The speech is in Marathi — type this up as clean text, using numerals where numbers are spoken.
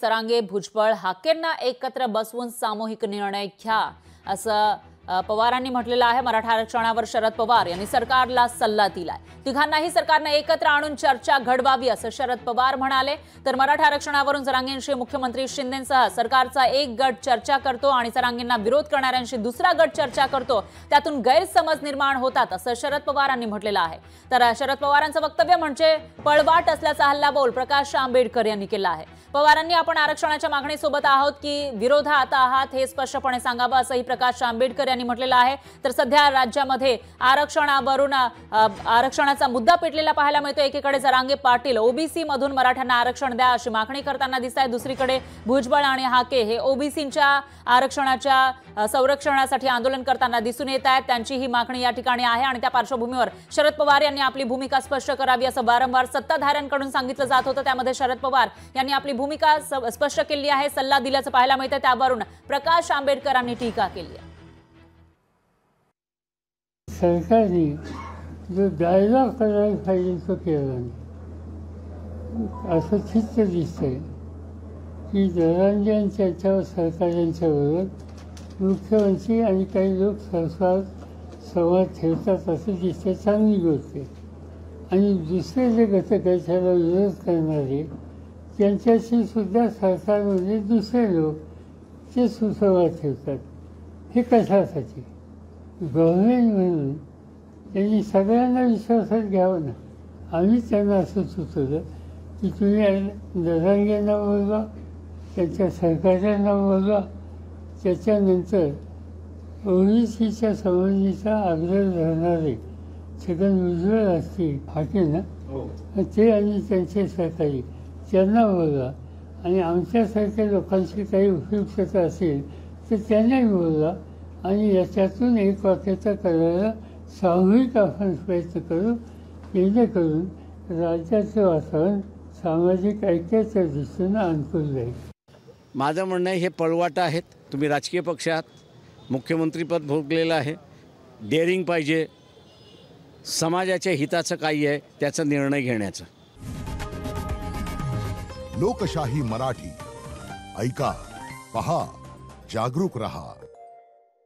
सरांगे, भुजबळ, हाकेंना एकत्र बसवून सामूहिक निर्णय घ्या असं पवारांनी म्हटलेलं आहे। मराठा आरक्षणावर शरद पवार यांनी सरकारला सल्ला दिलाय। तिघांनाही सरकारने एकत्र आणून चर्चा घडवावी असं शरद पवार म्हणाले। तर मराठा आरक्षणावरून सरांगेंशी मुख्यमंत्री शिंदेंसह सरकारचा एक गट चर्चा करतो आणि सरांगेंना विरोध करणाऱ्यांशी दुसरा गट चर्चा करतो, त्यातून गैरसमज निर्माण होतात असं शरद पवारांनी म्हटलेलं आहे। तर शरद पवारांचं वक्तव्य म्हणजे पळवाट असल्याचा हल्लाबोल प्रकाश आंबेडकर यांनी केला आहे। पवारांनी आपण आरक्षणाच्या मागणीसोबत आहोत की विरोधात आहात हे स्पष्टपणे सांगावं असंही प्रकाश आंबेडकर यांनी म्हटलेलं आहे। तर सध्या राज्यामध्ये आरक्षणावरून आरक्षणाचा मुद्दा पेटलेला पाहायला मिळतो। एकीकडे जरांगे पाटील ओबीसी मधून मराठ्यांना आरक्षण द्या अशी मागणी करताना दिसतात, दुसरीकडे भुजबळ आणि हाके हे ओबीसींच्या आरक्षणाच्या संरक्षणासाठी आंदोलन करताना दिसून येत आहेत। त्यांची ही मागणी या ठिकाणी आहे आणि त्या पार्श्वभूमीवर शरद पवार यांनी आपली भूमिका स्पष्ट करावी असं वारंवार सत्ताधाऱ्यांकडून सांगितलं जात होतं। त्यामध्ये शरद पवार यांनी आपली भूमिका स्पष्ट केली आहे, सल्ला दिल्याचं पाहायला मिळतं। त्यावरून प्रकाश आंबेडकरांनी टीका केली आहे। सरकारने जो डायलॉग करायला पाहिजे तो केला नाही असं चित्र दिसतंय की जरांगे आणि त्याच्यावर सरकारांच्या बरोबर मुख्यमंत्री आणि काही लोक संवाद ठेवतात असं दिसतं। चांगली गोष्ट आहे। आणि दुसरे जे घटक आहेत त्याला विरोध करणारे त्यांच्याशी सुद्धा सरकारमध्ये दुसरे लोक ते सुसंवाद ठेवतात। हे कशासाठी? गव्हर्नमेंट म्हणून त्यांनी सगळ्यांना विश्वासात घ्यावं ना। आम्ही त्यांना असं सुचवलं की तुम्ही जरांगेंना बोलवा, त्यांच्या सरकारच्यांना बोलवा, त्याच्यानंतर ओबीसीच्या संबंधीचा आग्रह धरणारे छगन भुजबळ असतील, हाके ना, ते आणि त्यांचे सहकारी त्यांना बोलवा आणि आमच्यासारख्या लोकांची काही उपयुक्तता असेल तर त्यांनाही बोलवा आणि याच्यातून एक वाक्यता करायला सामूहिक आपण प्रयत्न करू, जेणेकरून राज्याचं वातावरण सामाजिक ऐक्याच्या दृष्टीनं अनुकूल राहील। माझं म्हणणं आहे हे पळवाट आहेत। तुम्ही राजकीय पक्ष आहात, मुख्यमंत्रीपद भोगलेलं आहे, डेअरिंग पाहिजे, समाजाच्या हिताचं काही आहे त्याचा निर्णय घेण्याचा। लोकशाही मराठी ऐका, पहा, जागरूक रहा।